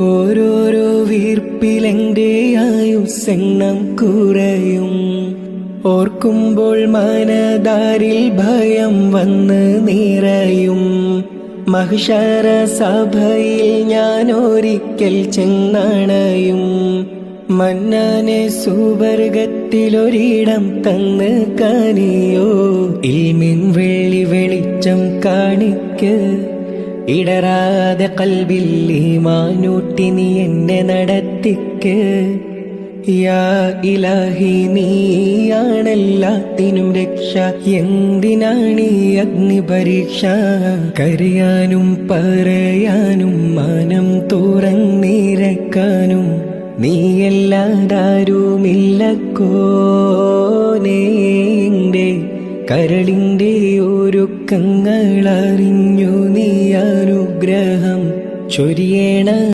ഓരോരോ വീർപ്പിലെന്റെ ആയുസ്സെണ്ണം കുറയും. ഓർക്കുമ്പോൾ മനതാരിൽ ഭയം വന്ന് നിറയും. മഹ്ശറ സഭയിൽ ഞാൻ ഒരിക്കൽ ചെന്നണയും. മന്നാനെ സുവർഗത്തിലൊരിടം തന്ന് കനിയോ. ഇൽമിൻ വെള്ളി വെളിച്ചം കാണിക്ക്. ഇടറാതെ കൽബിൽ ഈമാനൂട്ടി നീ എന്നെ നടത്തിക്ക്. യാ ഇലാഹി നീയാണെല്ലാത്തിനും രക്ഷ. എന്തിനാണീ അഗ്നി പരീക്ഷ? കരയാനും പറയാനും മാനം തുറന്നിരക്കാനും നീയല്ലാതാരുമില്ലക്കോനേ. എന്റെ കരളിന്റെ ഒരുക്കങ്ങളറിഞ്ഞു നീ അനുഗ്രഹം ചൊരിയേണ.